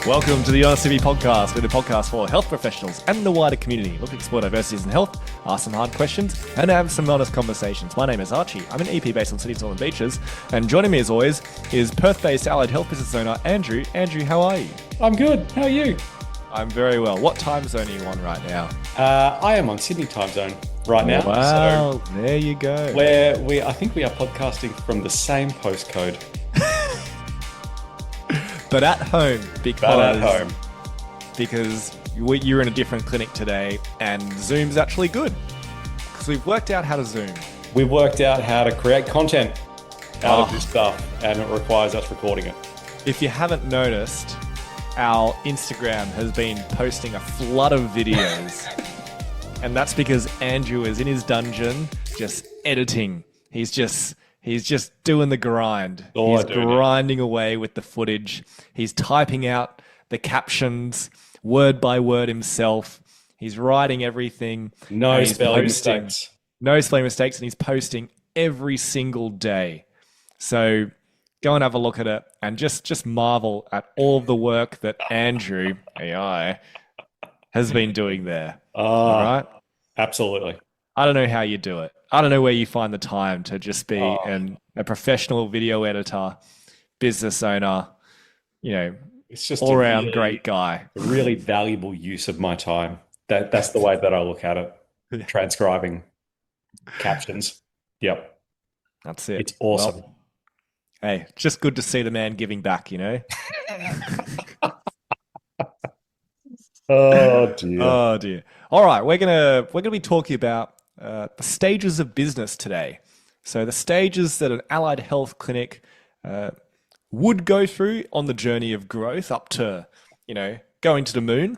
Welcome to the Honest TV podcast, with a podcast for health professionals and the wider community. Look to explore diversities in health, ask some hard questions, and have some honest conversations. My name is Archie. I'm an EP based on Sydney's Northern Beaches, and joining me as always is Perth-based allied health business owner Andrew. Andrew, how are you? I'm good. How are you? I'm very well. What time zone are you on right now? I am on Sydney time zone right now. Wow, so there you go. I think we are podcasting from the same postcode. But at home, because you're in a different clinic today, and Zoom's actually good because we've worked out how to Zoom. We've worked out how to create content out of this stuff, and it requires us recording it. If you haven't noticed, our Instagram has been posting a flood of videos, and that's because Andrew is in his dungeon just editing. He's just doing the grind. He's grinding away with the footage. He's typing out the captions word by word himself. He's writing everything. No spelling mistakes. No spelling mistakes, and he's posting every single day. So go and have a look at it and just marvel at all of the work that Andrew, AI, has been doing there. All right? Absolutely. I don't know how you do it. I don't know where you find the time to just be a professional video editor, business owner, it's just all-around great guy. A really valuable use of my time. That's the way that I look at it. Transcribing captions. Yep. That's it. It's awesome. Well, hey, just good to see the man giving back, Oh dear. Oh dear. All right, we're gonna be talking about the stages of business today. So the stages that an allied health clinic would go through on the journey of growth up to, going to the moon.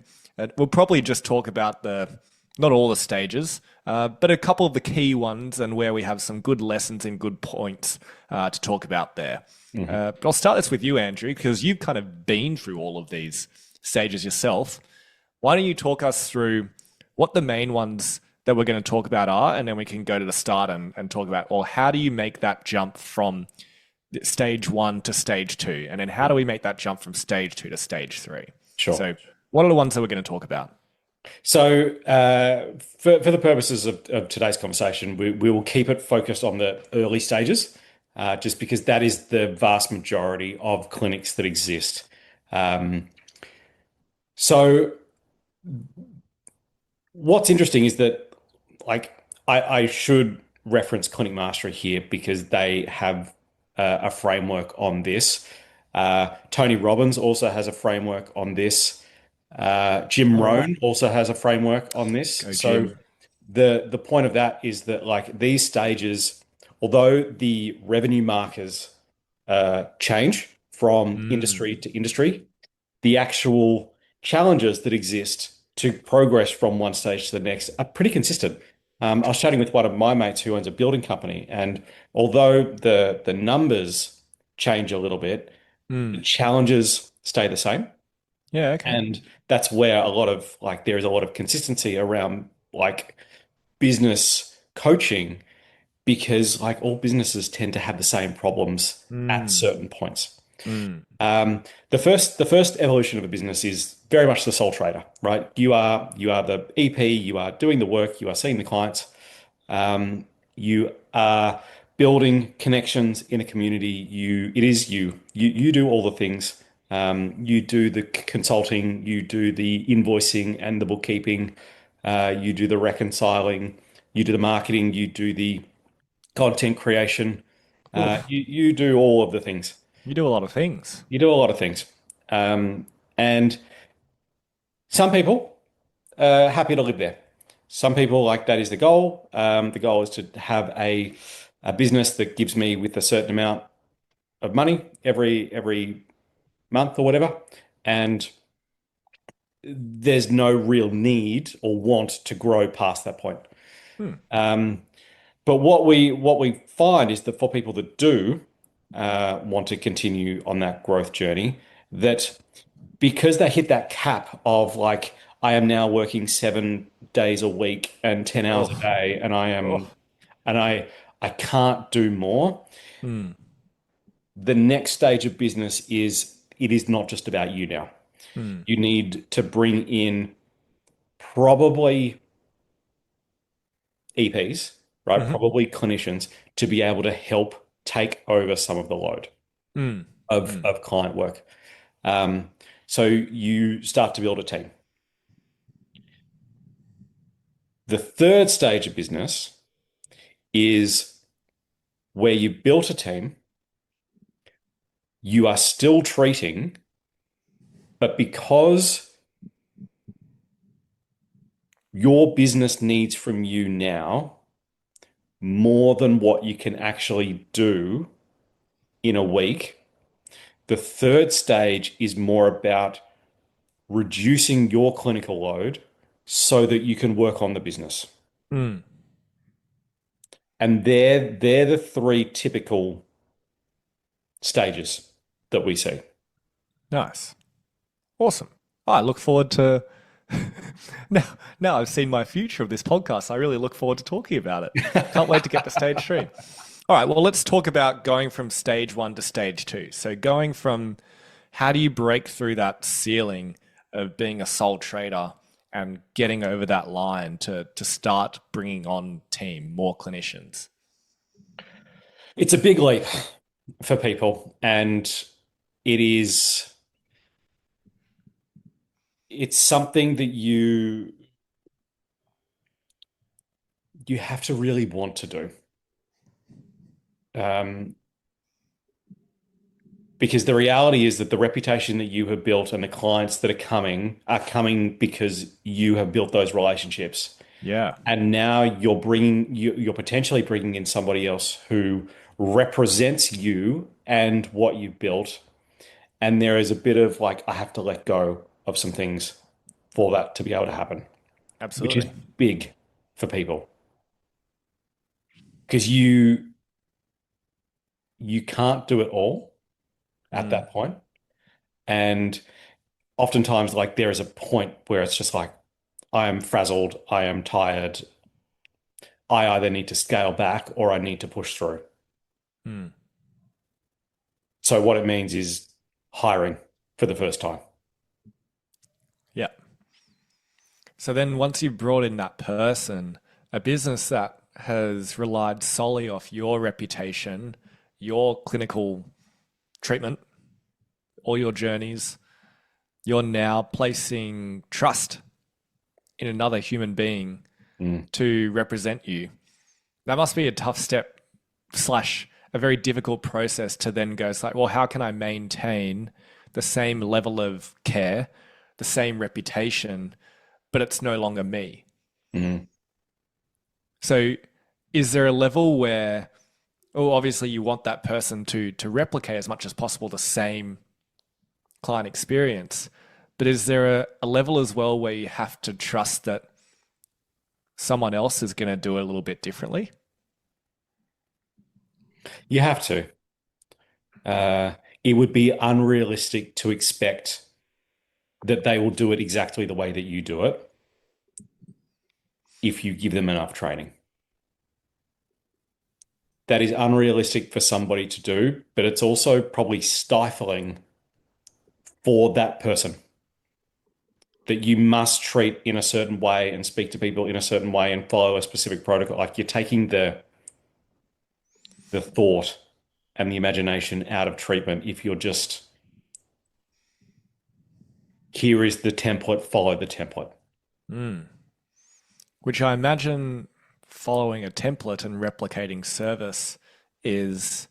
We'll probably just talk about not all the stages, but a couple of the key ones and where we have some good lessons and good points to talk about there. Mm-hmm. But I'll start this with you, Andrew, because you've kind of been through all of these stages yourself. Why don't you talk us through what the main ones that we're going to talk about are, and then we can go to the start and talk about, well, how do you make that jump from stage 1 to stage 2? And then how do we make that jump from stage 2 to stage 3? Sure. So what are the ones that we're going to talk about? So for the purposes of today's conversation, we will keep it focused on the early stages, just because that is the vast majority of clinics that exist. So what's interesting is that, I should reference Clinic Mastery here because they have a framework on this. Tony Robbins also has a framework on this. Jim Rohn also has a framework on this. So the point of that is that these stages, although the revenue markers change from industry to industry, the actual challenges that exist to progress from one stage to the next are pretty consistent. I was chatting with one of my mates who owns a building company, and although the numbers change a little bit, the challenges stay the same. Yeah, okay. And that's where there is a lot of consistency around business coaching, because all businesses tend to have the same problems at certain points. The first evolution of a business is very much the sole trader, right? You are the EP, you are doing the work, you are seeing the clients, you are building connections in a community. You do all the things. You do the consulting, you do the invoicing and the bookkeeping, you do the reconciling, you do the marketing, you do the content creation. You do all of the things. You do a lot of things. You do a lot of things. And some people are happy to live there. Some people, that is the goal. The goal is to have a business that gives me with a certain amount of money every month or whatever. And there's no real need or want to grow past that point. But what we find is that for people that do want to continue on that growth journey, that because they hit that cap of I am now working 7 days a week and 10 hours a day, and I can't do more. The next stage of business is, it is not just about you now. You need to bring in probably EPs, right? Mm-hmm. Probably clinicians to be able to help take over some of the load Mm. Mm. of client work. Um, so you start to build a team. The third stage of business is where you built a team, you are still treating, but because your business needs from you now more than what you can actually do in a week, the third stage is more about reducing your clinical load so that you can work on the business. Mm. And they're the three typical stages that we see. Nice. Awesome. I look forward to now. Now I've seen my future of this podcast. I really look forward to talking about it. Can't wait to get to stage three. All right. Well, let's talk about going from stage one to stage two. So going from how do you break through that ceiling of being a sole trader and getting over that line to start bringing on team more clinicians? It's a big leap for people, and it is it's something that you have to really want to do. Um, because the reality is that the reputation that you have built and the clients that are coming because you have built those relationships. Yeah. And now you're potentially bringing in somebody else who represents you and what you've built. And there is a bit of like, I have to let go of some things for that to be able to happen, which is Absolutely. big for people because you can't do it all at Mm. that point. And oftentimes, like there is a point where it's just like, I am frazzled, I am tired, I either need to scale back or I need to push through. Mm. So what it means is hiring for the first time. Yeah. So then once you've brought in that person, a business that has relied solely off your reputation, your clinical treatment, all your journeys, you're now placing trust in another human being Mm. to represent you. That must be a tough step slash a very difficult process to then go, it's like, well, how can I maintain the same level of care, the same reputation, but it's no longer me? Mm. So is there a level where, oh, obviously you want that person to replicate as much as possible the same client experience, but is there a level as well where you have to trust that someone else is going to do it a little bit differently? You have to. Uh, it would be unrealistic to expect that they will do it exactly the way that you do it if you give them enough training. That is unrealistic for somebody to do, but it's also probably stifling for that person that you must treat in a certain way and speak to people in a certain way and follow a specific protocol. Like you're taking the thought and the imagination out of treatment if you're just here is the template, follow the template. Mm. Which I imagine following a template and replicating service is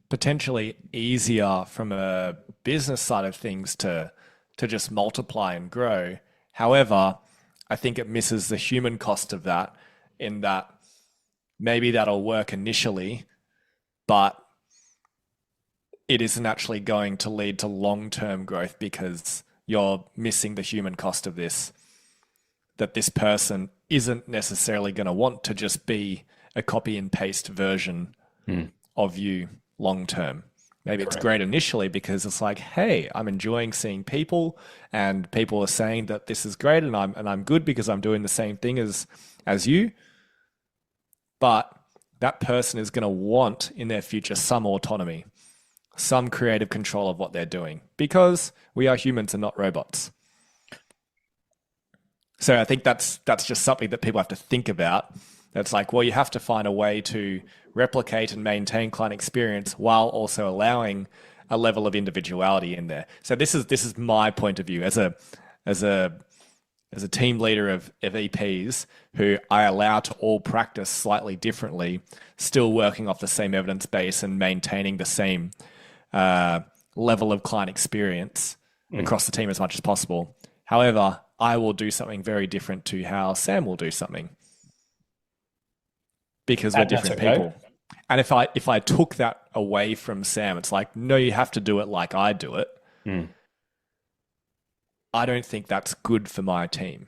potentially easier from a business side of things to just multiply and grow. However, I think it misses the human cost of that in that maybe that'll work initially, but it isn't actually going to lead to long-term growth because you're missing the human cost of this, that this person isn't necessarily going to want to just be a copy and paste version Hmm, of you long term. Maybe it's correct. great initially because it's like, hey, I'm enjoying seeing people and people are saying that this is great and I'm good because I'm doing the same thing as you. But that person is going to want in their future some autonomy. some creative control of what they're doing because we are humans and not robots. So I think that's just something that people have to think about. That's like, well, you have to find a way to replicate and maintain client experience while also allowing a level of individuality in there. So this is my point of view as a as a team leader of EPs who I allow to all practice slightly differently, still working off the same evidence base and maintaining the same level of client experience Mm. across the team as much as possible. However, I will do something very different to how Sam will do something because we're That's different okay. people. And if I took that away from Sam, it's like, no, you have to do it like I do it. Mm. I don't think that's good for my team.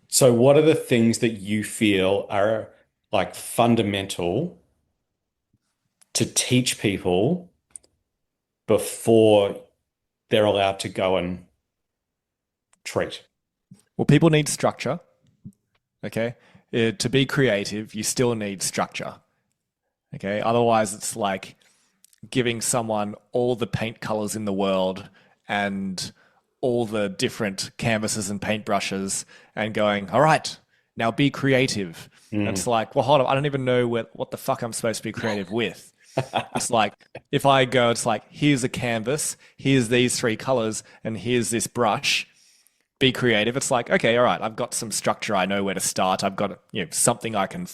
So, what are the things that you feel are like fundamental to teach people before they're allowed to go and treat? Well, people need structure. Okay. To be creative, you still need structure. Okay. Otherwise, it's like giving someone all the paint colors in the world and all the different canvases and paintbrushes and going, all right, now be creative. Mm. It's like, well, hold on. I don't even know what the fuck I'm supposed to be creative with. It's like, if I go, it's like, here's a canvas, here's these three colors, and here's this brush. Be creative. It's like, okay, all right, I've got some structure. I know where to start. I've got something I can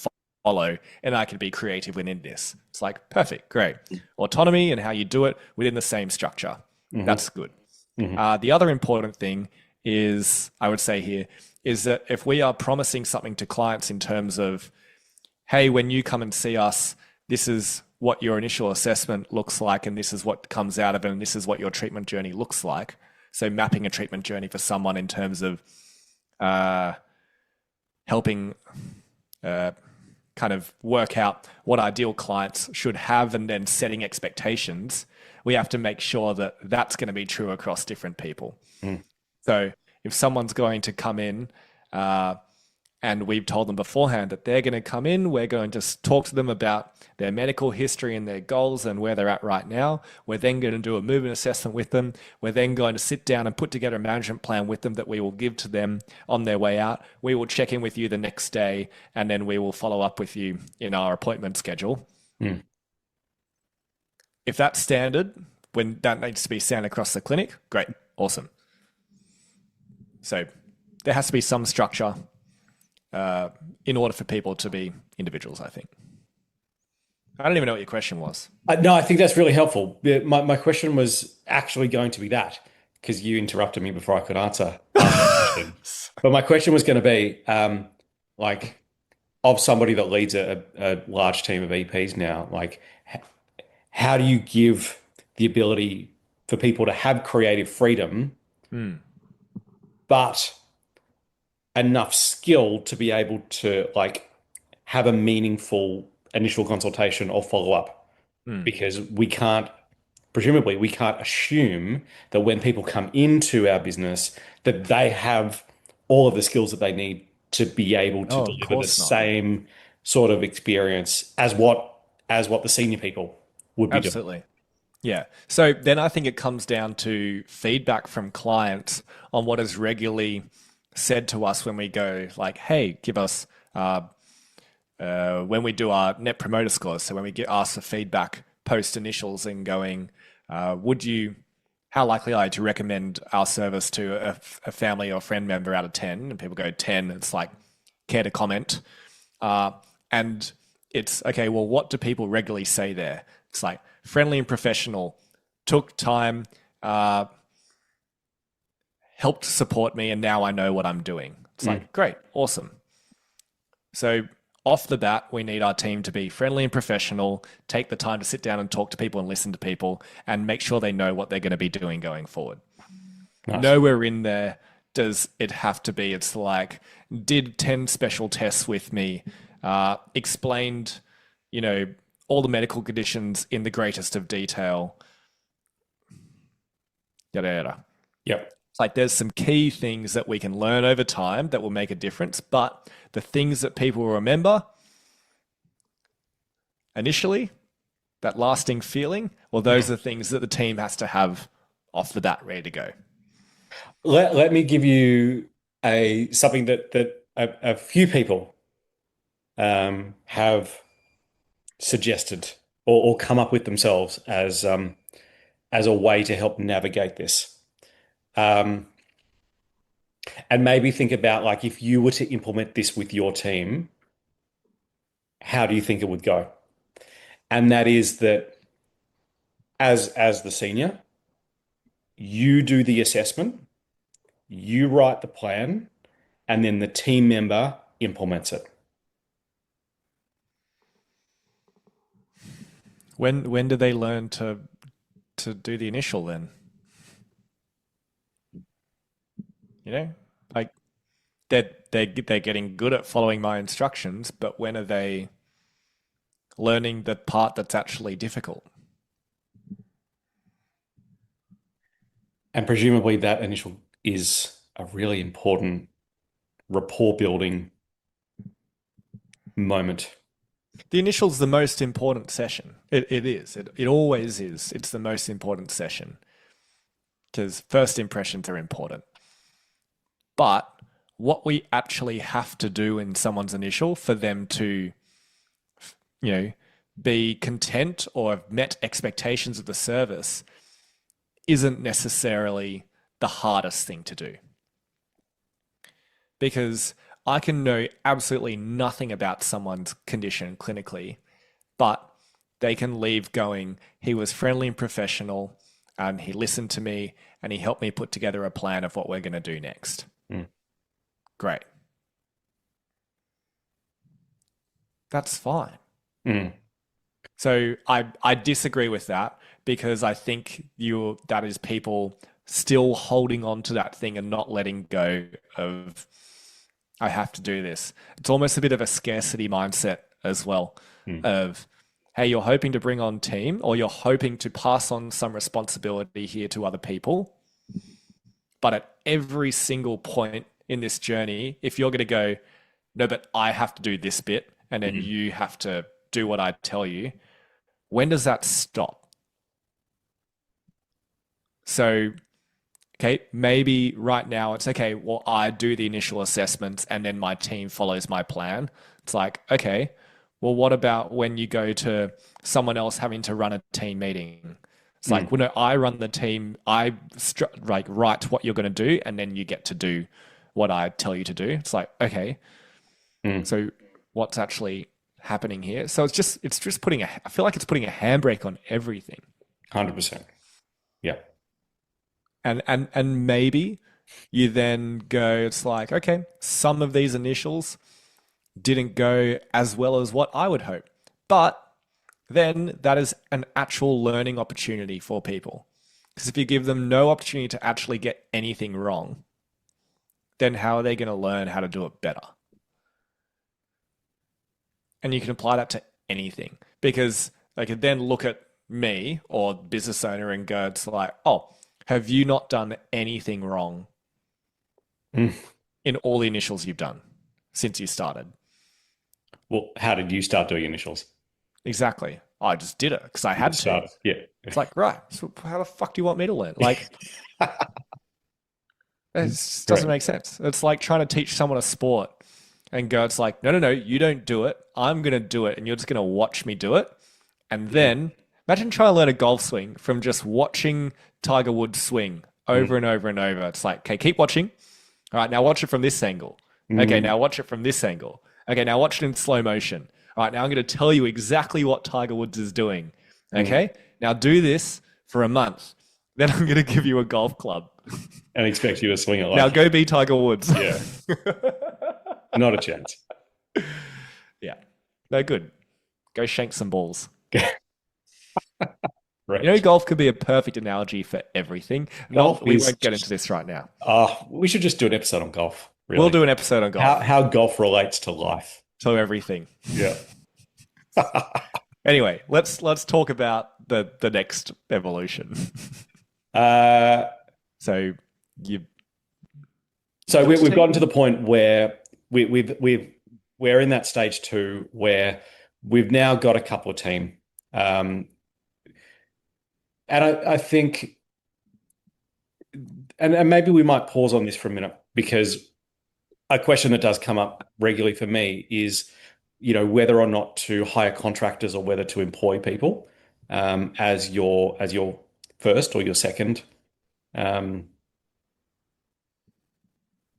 follow, and I can be creative within this. It's like perfect, great. Autonomy and how you do it within the same structure. Hmm. That's good. Hmm. The other important thing is, I would say here, is that if we are promising something to clients in terms of, hey, when you come and see us, this is what your initial assessment looks like, and this is what comes out of it, and this is what your treatment journey looks like. So mapping a treatment journey for someone in terms of uh, helping uh, kind of work out what ideal clients should have and then setting expectations, we have to make sure that that's going to be true across different people. Mm. So if someone's going to come in uh, and we've told them beforehand that they're going to come in, we're going to talk to them about their medical history and their goals and where they're at right now. We're then going to do a movement assessment with them. We're then going to sit down and put together a management plan with them that we will give to them on their way out. We will check in with you the next day, and then we will follow up with you in our appointment schedule. Mm. If that's standard, when that needs to be standard across the clinic, great, awesome. So there has to be some structure in order for people to be individuals, I think. I don't even know what your question was. No, I think that's really helpful. My question was actually going to be that because you interrupted me before I could ask the question. But my question was going to be like of somebody that leads a large team of EPs now, like how do you give the ability for people to have creative freedom, Hmm. but enough skill to be able to like have a meaningful initial consultation or follow up? Hmm. Because presumably, we can't assume that when people come into our business that they have all of the skills that they need to be able to Oh, of deliver the course not. same sort of experience as what the senior people would be doing. Absolutely. Yeah. So then I think it comes down to feedback from clients on what is regularly said to us when we go like, hey, give us when we do our net promoter scores. So when we get asked for feedback post initials and going, would you, how likely are you to recommend our service to a family or friend member out of 10? And people go 10. It's like, care to comment? Uh, and it's okay, well, what do people regularly say there? It's like friendly and professional, took time, uh, helped support me, and now I know what I'm doing. It's Mm. like, great, awesome. So off the bat, we need our team to be friendly and professional, take the time to sit down and talk to people and listen to people, and make sure they know what they're going to be doing going forward. Nice. Nowhere in there does it have to be. It's like, did 10 special tests with me, explained, you know, all the medical conditions in the greatest of detail, yada, yada. Yep. It's like there's some key things that we can learn over time that will make a difference, but the things that people will remember initially, that lasting feeling, Well, those are things that the team has to have off the bat ready to go. Let me give you a something that a few people have suggested or come up with themselves as a way to help navigate this. Um, and maybe think about like if you were to implement this with your team, how do you think it would go? And that is that as the senior, you do the assessment, you write the plan, and then the team member implements it. When do they learn to do the initial then? You know, like they're getting good at following my instructions, but when are they learning the part that's actually difficult? And presumably that initial is a really important rapport building moment. The initial's the most important session. It is. It always is. It's the most important session because first impressions are important. But what we actually have to do in someone's initial for them to, you know, be content or have met expectations of the service isn't necessarily the hardest thing to do. Because I can know absolutely nothing about someone's condition clinically, but they can leave going, he was friendly and professional, and he listened to me, and he helped me put together a plan of what we're going to do next. Mm. Great. That's fine. Mm. So I disagree with that because I think that is people still holding on to that thing and not letting go of I have to do this. It's almost a bit of a scarcity mindset as well Mm. of hey, you're hoping to bring on team or you're hoping to pass on some responsibility here to other people. But at every single point in this journey, if you're going to go, no, but I have to do this bit and then Mm. you have to do what I tell you, when does that stop? So, okay, maybe right now it's okay, well, I do the initial assessments and then my team follows my plan. It's like, okay, well, what about when you go to someone else having to run a team meeting? It's like, Mm. well, no, I run the team, like write what you're going to do, and then you get to do what I tell you to do. It's like, okay, Mm. so what's actually happening here? So it's just putting I feel like it's putting a handbrake on everything. 100%. Yeah. And maybe you then go, it's like, okay, some of these initials didn't go as well as what I would hope. But then that is an actual learning opportunity for people. Because if you give them no opportunity to actually get anything wrong, then how are they going to learn how to do it better? And you can apply that to anything because they could then look at me or business owner and go, it's like, oh, have you not done anything wrong Mm. in all the initials you've done since you started? Well, how did you start doing initials? Exactly. I just did it because I You had just to. started. Yeah. It's like, right. So how the fuck do you want me to learn? Like, it just doesn't Right. make sense. It's like trying to teach someone a sport and go, it's like, no, no, no, you don't do it. I'm going to do it. And you're just going to watch me do it. And Mm. then imagine trying to learn a golf swing from just watching Tiger Woods swing over Mm. and over and over. It's like, okay, keep watching. All right, now watch it from this angle. Okay, Mm. now watch it from this angle. Okay, now watch it in slow motion. All right, now I'm going to tell you exactly what Tiger Woods is doing. Mm. Okay, now do this for a month. Then I'm going to give you a golf club. And expect you to swing it Now like, go be Tiger Woods. yeah, not a chance. Yeah, no good. Go shank some balls. You know, Right. golf could be a perfect analogy for everything. Golf Not, we is won't get into just, this right now. we should just do an episode on golf, We'll really. do an episode on golf. How golf relates to life. So everything. Yeah. Anyway, let's talk about the next evolution. Uh, So you so put we've gotten to team. the point where we're in that stage two where we've now got a couple of team. Um, And I think, and maybe we might pause on this for a minute because a question that does come up regularly for me is, whether or not to hire contractors or whether to employ people as your first or your second um,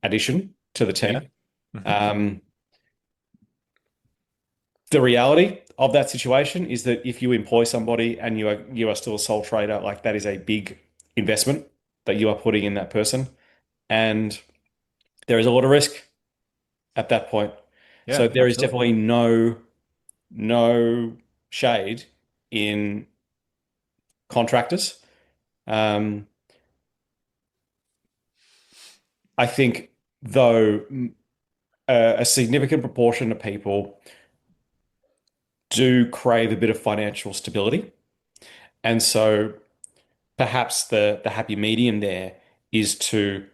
addition to the Yeah. team. Hmm. Um, the reality of that situation is that if you employ somebody and you are still a sole trader, like that is a big investment that you are putting in that person, and there is a lot of risk at that point. Yeah, So there is absolutely. definitely no shade in contractors. Um, I think though a significant proportion of people do crave a bit of financial stability, and so perhaps the happy medium there is to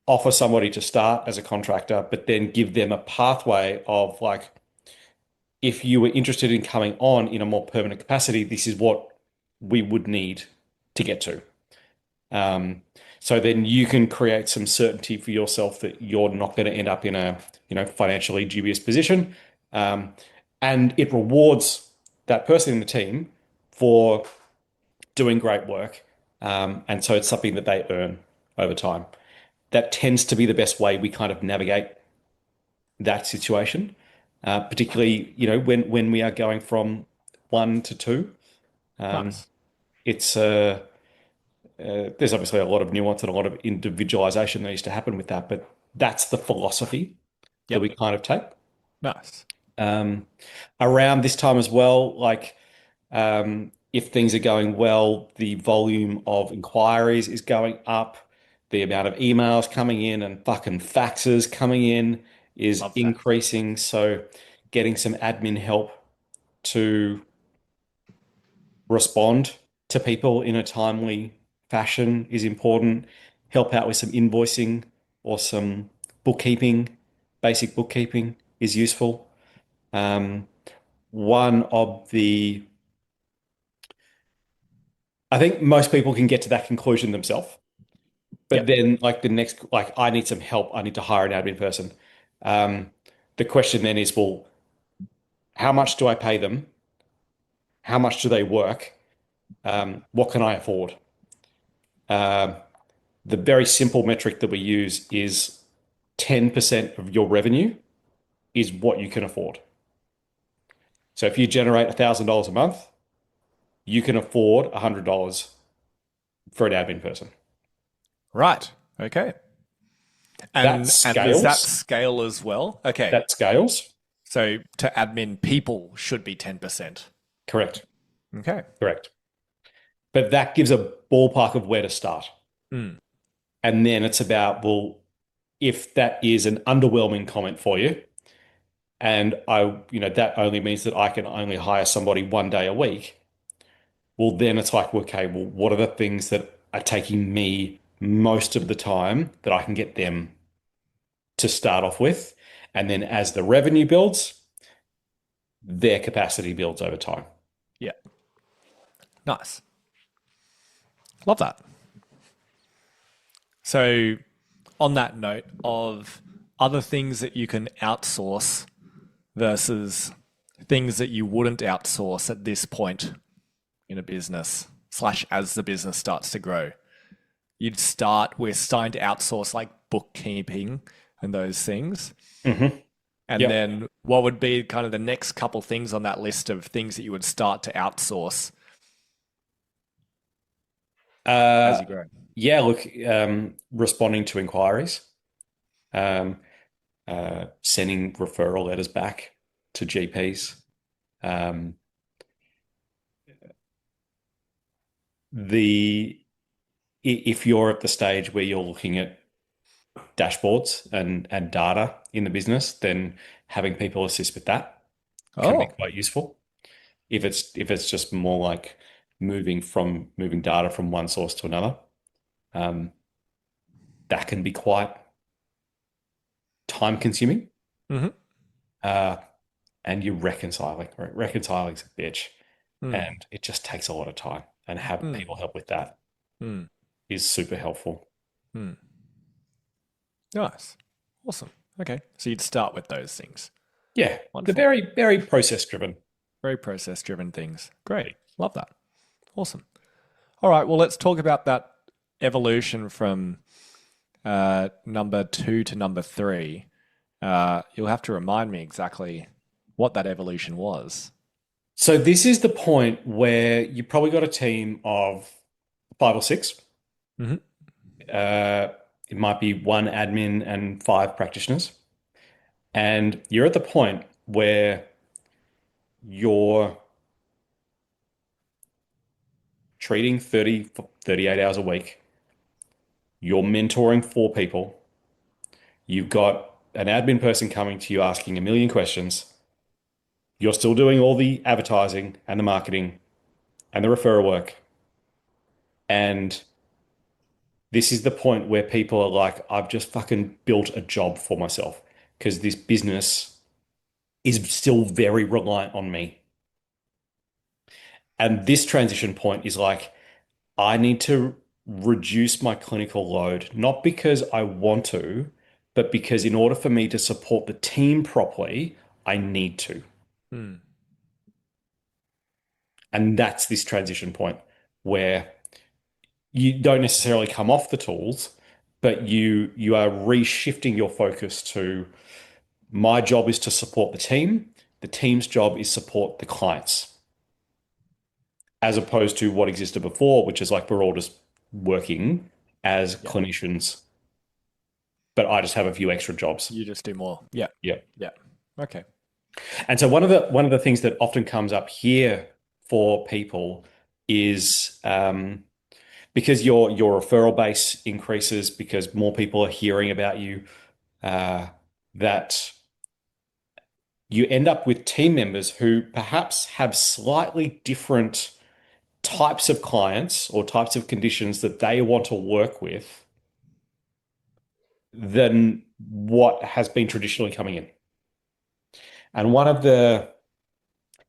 offer somebody to start as a contractor, but then give them a pathway of like, if you were interested in coming on in a more permanent capacity, this is what we would need to get to. Um, so then you can create some certainty for yourself that you're not going to end up in a, financially dubious position. Um, and it rewards that person in the team for doing great work. And so it's something that they earn over time. That tends to be the best way we kind of navigate that situation, particularly, when we are going from one to two. Um, Nice. it's there's obviously a lot of nuance and a lot of individualization that needs to happen with that, but that's the philosophy that we Yep. kind of take. Nice. Um, Around this time as well, like if things are going well, the volume of inquiries is going up, the amount of emails coming in and fucking faxes coming in is Love that. increasing. So getting some admin help to respond to people in a timely fashion is important. Help out with some invoicing or some bookkeeping, basic bookkeeping is useful. Um, one of the, I think most people can get to that conclusion themselves, but Yep. then like the next, like I need some help. I need to hire an admin person. Um, the question then is, well, how much do I pay them? How much do they work? What can I afford? Um, the very simple metric that we use is 10% of your revenue is what you can afford. So if you generate $1,000 a month, you can afford $100 for an admin person. Right. Okay. That And does that scales. scale as well? Okay. That scales. So to admin, people should be 10%. Correct. Okay. Correct. But that gives a ballpark of where to start. Mm. And then it's about, well, if that is an underwhelming comment for you, and that only means that I can only hire somebody 1 day a week, well, then it's like, okay, well, what are the things that are taking me most of the time that I can get them to start off with? And then as the revenue builds, their capacity builds over time. Yeah. Nice. Love that. So, on that note of other things that you can outsource versus things that you wouldn't outsource at this point in a business, slash, as the business starts to grow, we're starting to outsource like bookkeeping and those things. Hmm. And Yep. then what would be kind of the next couple things on that list of things that you would start to outsource as Uh, you grow? yeah, look, responding to inquiries, um, sending referral letters back to GPs. Um, the if you're at the stage where you're looking at dashboards and data in the business, then having people assist with that can be Oh, quite useful. If it's just more like moving data from one source to another, um, that can be quite time consuming. hmm. Uh, and you're reconciling, right? Reconciling's a bitch, Hmm. and it just takes a lot of time. and have Mm, people help with that mm, is super helpful. mm. Nice. Awesome. Okay. So you'd start with those things. Yeah, the Wonderful. very, very process driven. Very process driven things. Great. Love that. Awesome. All right. Well, let's talk about that evolution from number two to number three. You'll have to remind me exactly what that evolution was. So this is the point where you probably got a team of five or six. Hmm. Uh, it might be one admin and five practitioners. And you're at the point where you're treating 38 hours a week. You're mentoring four people. You've got an admin person coming to you asking a million questions. You're still doing all the advertising and the marketing and the referral work. And this is the point where people are like, I've just fucking built a job for myself because this business is still very reliant on me. And this transition point is like, I need to reduce my clinical load, not because I want to, but because in order for me to support the team properly, I need to. Mm. And that's this transition point where you don't necessarily come off the tools, but you are reshifting your focus to my job is to support the team. The team's job is support the clients, as opposed to what existed before, which is like we're all just working as Yeah. clinicians, but I just have a few extra jobs. You just do more. Yeah. Yeah. Yeah. Okay. And so one of the things that often comes up here for people is because your referral base increases because more people are hearing about you, uh, that you end up with team members who perhaps have slightly different types of clients or types of conditions that they want to work with than what has been traditionally coming in. And one of the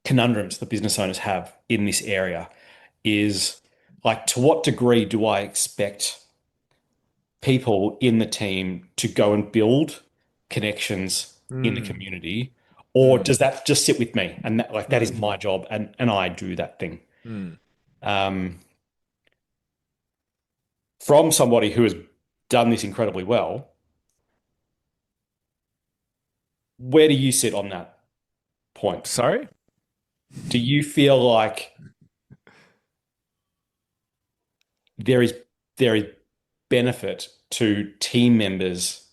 conundrums that business owners have in this area is like, to what degree do I expect people in the team to go and build connections in the Mm. community, or Mm. does that just sit with me and that is Mm. my job and I do that thing? Mm. Um, from somebody who has done this incredibly well, where do you sit on that point? Sorry? Do you feel like there is there is benefit to team members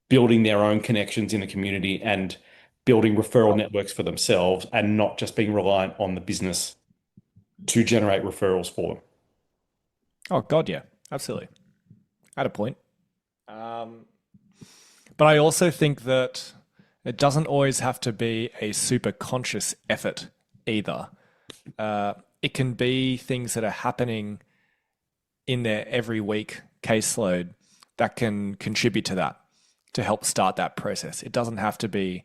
building their own connections in the community and building referral Oh, networks for themselves and not just being reliant on the business to generate referrals for them? oh God, yeah. Absolutely. At a point. Um, but I also think that it doesn't always have to be a super conscious effort either. It can be things that are happening in their every week caseload that can contribute to that, to help start that process. It doesn't have to be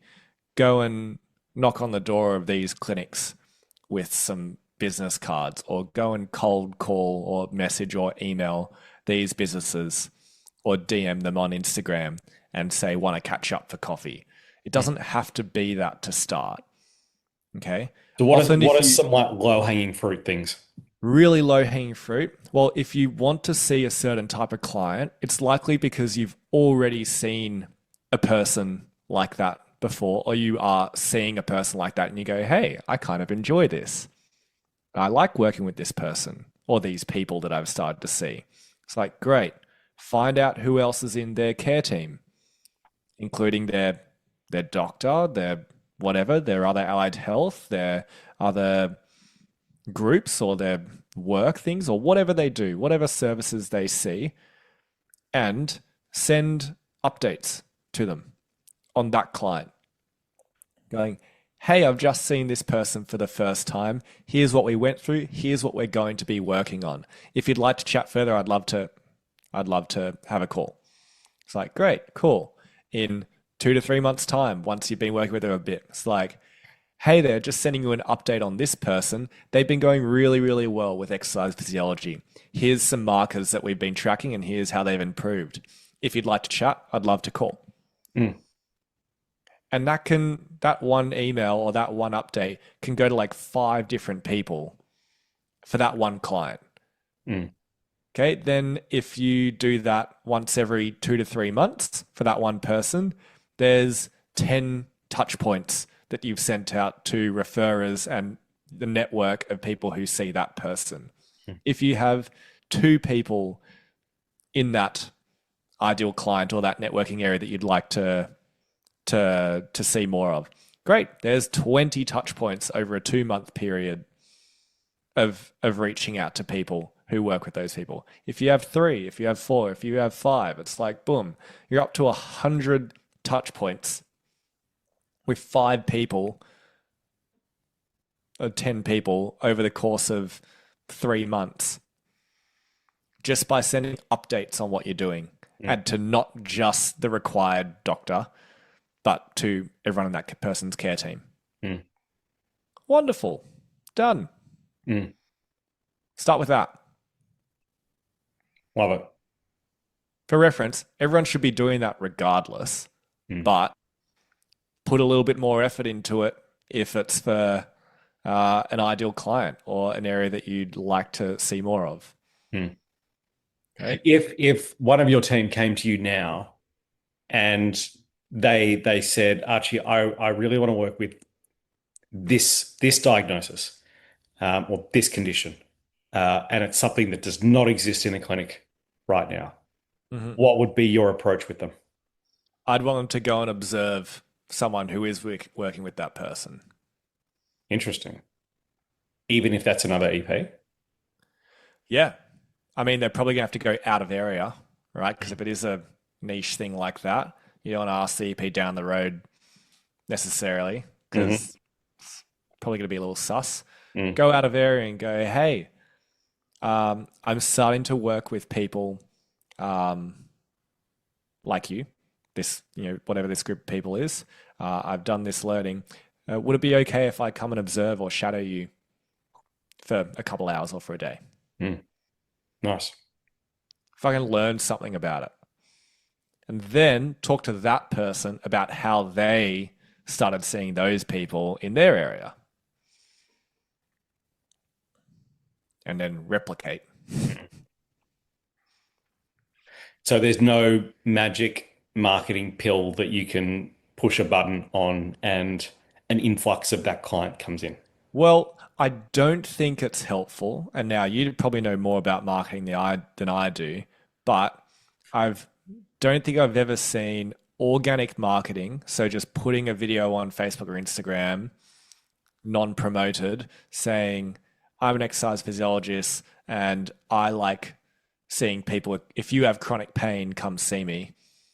go and knock on the door of these clinics with some business cards or go and cold call or message or email these businesses or DM them on Instagram and say, want to catch up for coffee. It Mm. doesn't have to be that to start. Okay. So what are Often, what if are you some like low-hanging fruit things? really low hanging fruit, well, if you want to see a certain type of client, it's likely because you've already seen a person like that before, or you are seeing a person like that and you go, hey, I kind of enjoy this. I like working with this person or these people that I've started to see. It's like, great. Find out who else is in their care team, including their doctor, their whatever, their other allied health, their other groups or their work things or whatever they do, whatever services they see, and send updates to them on that client, going, hey, I've just seen this person for the first time. Here's what we went through. Here's what we're going to be working on. If you'd like to chat further, I'd love to have a call. It's like, great, cool. In 2 to 3 months' time, once you've been working with her a bit, it's like, hey there, just sending you an update on this person. They've been going really, really well with exercise physiology. Here's some markers that we've been tracking, and here's how they've improved. If you'd like to chat, I'd love to call. Mm, And that one email or that one update can go to like 5 different people for that one client. mm, Okay, then if you do that once every 2 to 3 months for that one person, there's 10 touch points that you've sent out to referrers and the network of people who see that person. mm, If you have 2 people in that ideal client or that networking area that you'd like to see more of, great. There's 20 touch points over a 2 month period of reaching out to people who work with those people. If you have 3, if you have 4, if you have 5, it's like boom, you're up to 100 touch points with 5 people or 10 people over the course of 3 months, just by sending updates on what you're doing, mm, and to not just the required doctor, but to everyone in that person's care team. mm, Wonderful. Done. mm. Start with that. Love it. For reference, everyone should be doing that regardless, Mm, but put a little bit more effort into it if it's for an ideal client or an area that you'd like to see more of. mm. Okay. If one of your team came to you now and they said, Archie, I really want to work with this diagnosis, or this condition, and it's something that does not exist in the clinic right now, Mhm. what would be your approach with them? I'd want them to go and observe someone who is working with that person. Interesting. Even if that's another EP? Yeah. I mean, they're probably going to have to go out of area, right? Because if it is a niche thing like that, you don't want to ask the EP down the road necessarily, Hmm. because it's probably going to be a little sus. Mm, Go out of area and go, hey, I'm starting to work with people um, like you, whatever this group of people is. I've done this learning. Would it be okay if I come and observe or shadow you for a couple hours or for a day? mm. Nice. If I can learn something about it. And then talk to that person about how they started seeing those people in their area and then replicate. So there's no magic marketing pill that you can push a button on and an influx of that client comes in. Well, I don't think it's helpful. And now you probably know more about marketing than I do, but I've don't think I've ever seen organic marketing. So just putting a video on Facebook or Instagram, non-promoted, saying, I'm an exercise physiologist and I like seeing people. If you have chronic pain, come see me.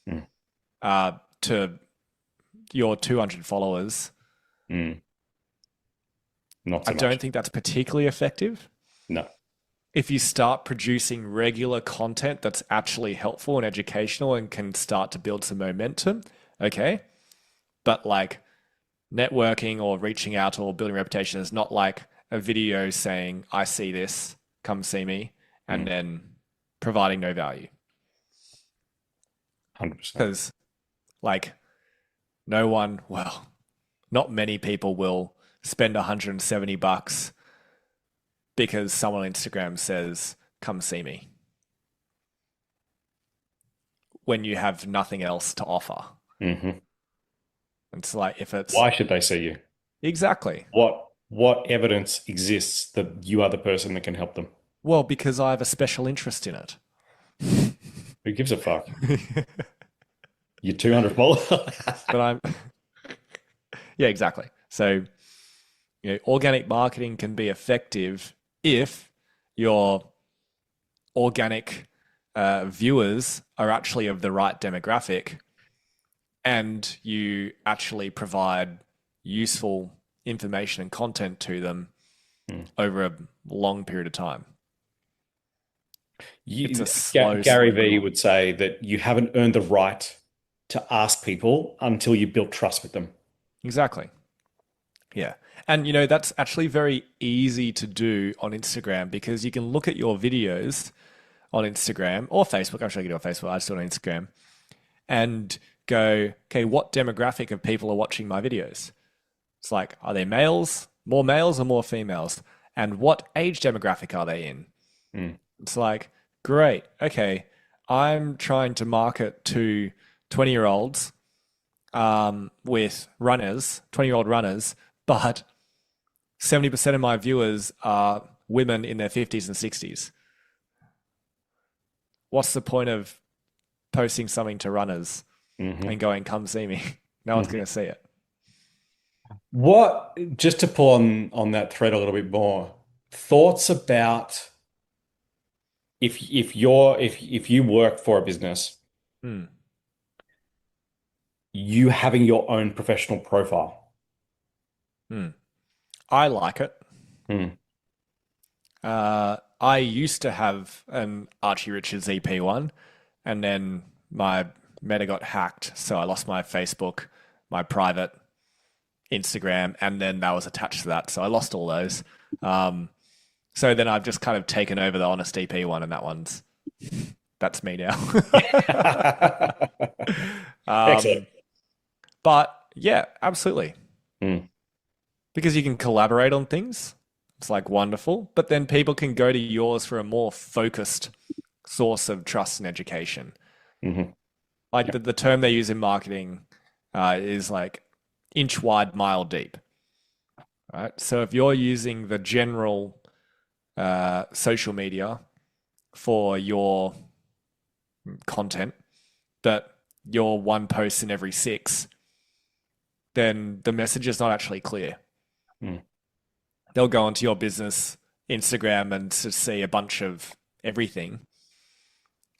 Mm, To your 200 followers, mm. Not I so much. don't think that's particularly effective. No. If you start producing regular content that's actually helpful and educational and can start to build some momentum, okay. But like networking or reaching out or building reputation is not like a video saying, I see this, come see me, and Mm, then providing no value. 100%. Because like no one, well, not many people will spend $170 because someone on Instagram says, come see me, when you have nothing else to offer. Hmm. It's like if it's Why should they see you? exactly, What evidence exists that you are the person that can help them? well, because I have a special interest in it. Who gives a fuck? You're 200 followers. But I'm, yeah, exactly. So, organic marketing can be effective if your organic viewers are actually of the right demographic and you actually provide useful information and content to them Hmm. over a long period of time. It's You, a slow, Gary slow Vee crawl. would say that you haven't earned the right to ask people until you built trust with them. Exactly. Yeah. And that's actually very easy to do on Instagram because you can look at your videos on Instagram or Facebook. I'm sure you can do it on Facebook. I just do it on Instagram and go, okay, what demographic of people are watching my videos? It's like, are they males, more males or more females? And what age demographic are they in? Mm. It's like, great, okay, I'm trying to market to 20-year-olds with runners, 20-year-old runners, but 70% of my viewers are women in their 50s and 60s. What's the point of posting something to runners Hmm. and going, come see me? No one's going Hmm. to see it. What, just to pull on that thread a little bit more, thoughts about if you work for a business, Hmm. you having your own professional profile. Hmm. I like it. Mm. I used to have an Archie Richards EP one, and then my Meta got hacked, so I lost my Facebook, my private Instagram, and then that was attached to that, so I lost all those. Um, so then I've just kind of taken over the Honest EP one, and that's me now. Excellent. um, but yeah, absolutely, Mm. because you can collaborate on things. It's like wonderful, but then people can go to yours for a more focused source of trust and education. Hmm. Like Yeah. the term they use in marketing is like inch wide, mile deep. Right. So if you're using the general social media for your content, but you're one post in every six, then the message is not actually clear. Mm. They'll go onto your business Instagram and to see a bunch of everything.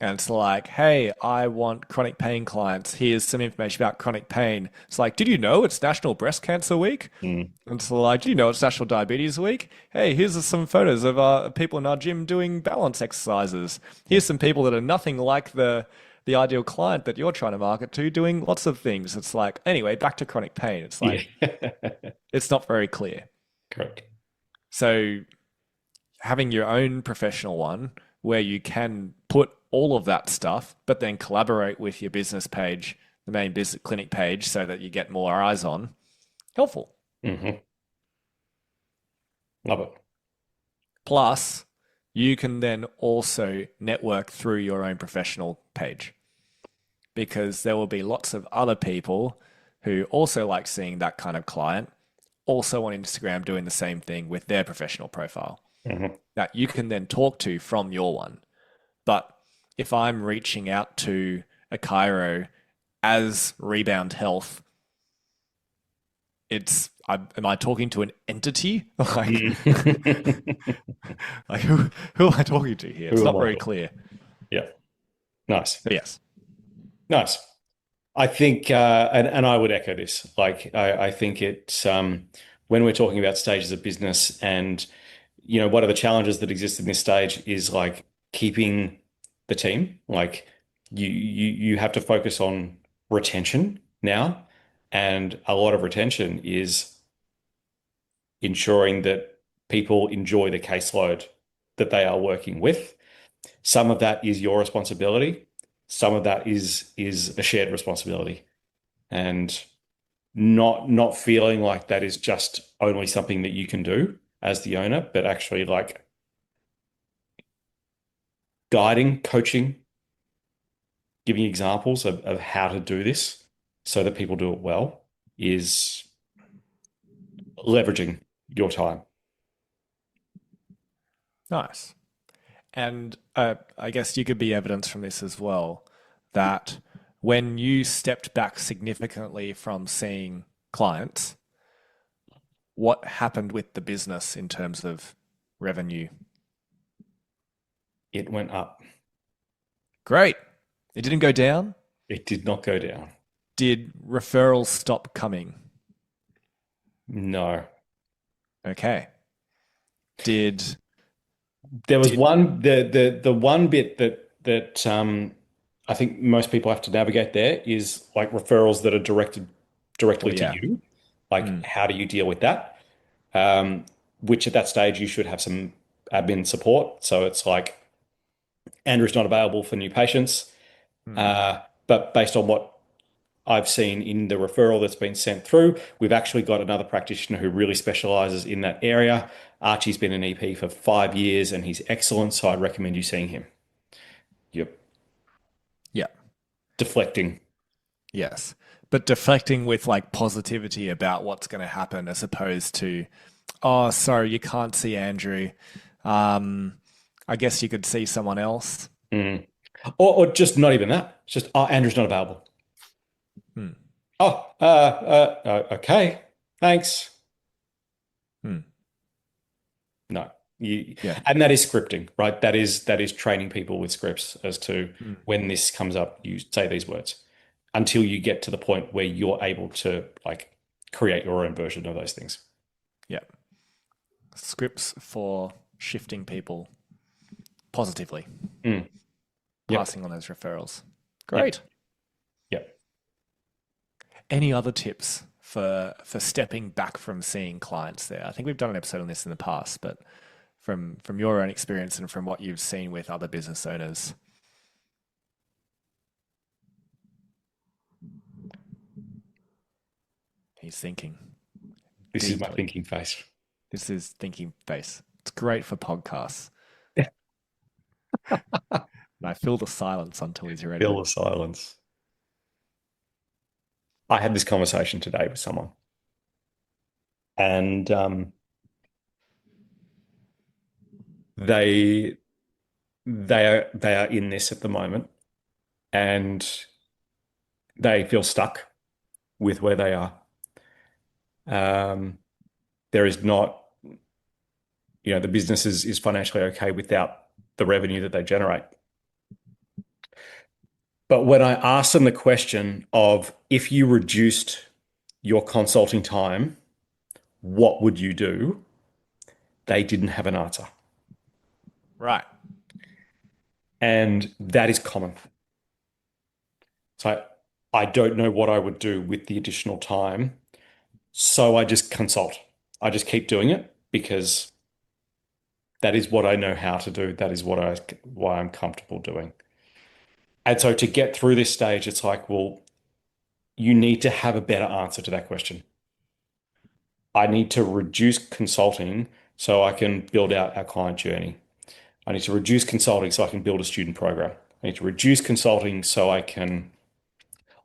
And it's like, hey, I want chronic pain clients. Here's some information about chronic pain. It's like, did you know it's National Breast Cancer Week? Mm. And it's like, did you know it's National Diabetes Week? Hey, here's some photos of people in our gym doing balance exercises. Yeah. Here's some people that are nothing like the ideal client that you're trying to market to, doing lots of things. It's like, anyway, back to chronic pain. It's Yeah. like, it's not very clear. Correct. So having your own professional one where you can put all of that stuff, but then collaborate with your business page, the main business clinic page, so that you get more eyes on, helpful. Hmm. Love it. Plus, you can then also network through your own professional page because there will be lots of other people who also like seeing that kind of client, also on Instagram doing the same thing with their professional profile Hmm. that you can then talk to from your one. But if I'm reaching out to a chiro as Rebound Health, am I talking to an entity? like, like who am I talking to here? It's Who am not I very talking? clear. Yeah. Nice. But yes. Nice. I think, and I would echo this. Like, I think it's when we're talking about stages of business, and what are the challenges that exist in this stage is like keeping the team. Like, you have to focus on retention now, and a lot of retention is ensuring that people enjoy the caseload that they are working with. Some of that is your responsibility. Some of that is a shared responsibility, and not feeling like that is just only something that you can do as the owner, but actually like guiding, coaching, giving examples of how to do this so that people do it well is leveraging your time. Nice. And I guess you could be evidence from this as well that when you stepped back significantly from seeing clients, what happened with the business in terms of revenue? It went up. Great. It didn't go down. It did not go down. Did referrals stop coming? No. Okay. Did There was did the one bit that I think most people have to navigate there is like referrals that are directed well directly to yeah. you. Like, how do you deal with that? Which at that stage you should have some admin support. So it's like Andrew's not available for new patients, Mm. but based on what I've seen in the referral that's been sent through, we've actually got another practitioner who really specializes in that area. Archie's been an EP for 5 years and he's excellent, so I'd recommend you seeing him. Yep. Yeah. Deflecting. Yes. But deflecting with like positivity about what's going to happen as opposed to, oh, sorry, you can't see Andrew. I guess you could see someone else. Mm. Or just not even that. It's just, oh, Andrew's not available. Hmm. Oh, okay. Thanks. Hmm. No. Yeah. And that is scripting, right? That is training people with scripts as to Hmm. when this comes up, you say these words until you get to the point where you're able to like create your own version of those things. Yeah. Scripts for shifting people positively, Mm. Yep. passing on those referrals. Yep. Great. Yep. Any other tips for stepping back from seeing clients there? I think we've done an episode on this in the past, but from your own experience and from what you've seen with other business owners. He's thinking This is my deeply. thinking face. This is thinking face. It's great for podcasts. And I feel the silence until he's ready. Feel the silence. I had this conversation today with someone, and they they are in this at the moment, and they feel stuck with where they are. Um, there is not, the business is financially okay without the revenue that they generate. But when I asked them the question of if you reduced your consulting time, what would you do? They didn't have an answer. Right. And that is common. So I don't know what I would do with the additional time. So I just consult. I just keep doing it because that is what I know how to do. That is why I'm comfortable doing. And so to get through this stage, it's like, well, you need to have a better answer to that question. I need to reduce consulting so I can build out our client journey. I need to reduce consulting so I can build a student program. I need to reduce consulting so I can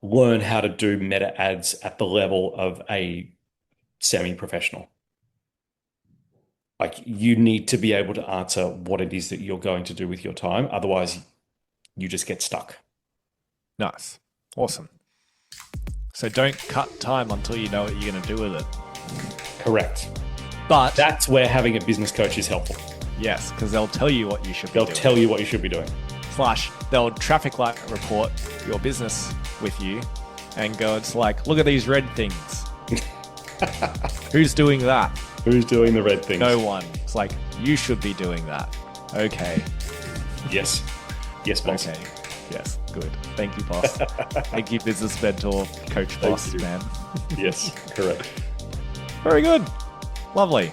learn how to do meta ads at the level of a semi-professional. Like you need to be able to answer what it is that you're going to do with your time. Otherwise, you just get stuck. Nice. Awesome. So don't cut time until you know what you're going to do with it. Correct. But That's where having a business coach is helpful. yes, because they'll tell you what you should be They'll doing. tell you what you should be doing. / they'll traffic light report your business with you and go, it's like, look at these red things. Who's doing that? Who's doing the red things? No one. It's like, you should be doing that. Okay. Yes. Yes, boss. Okay. Yes. Good. Thank you, boss. Thank you, business mentor, coach boss, you. man. Yes, correct. Very good. Lovely.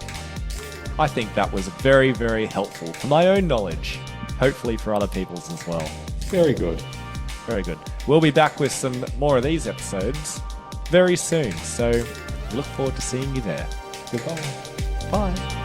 I think that was very, very helpful for my own knowledge. Hopefully for other people's as well. Very good. Very good. We'll be back with some more of these episodes very soon. So we look forward to seeing you there. Goodbye. Bye.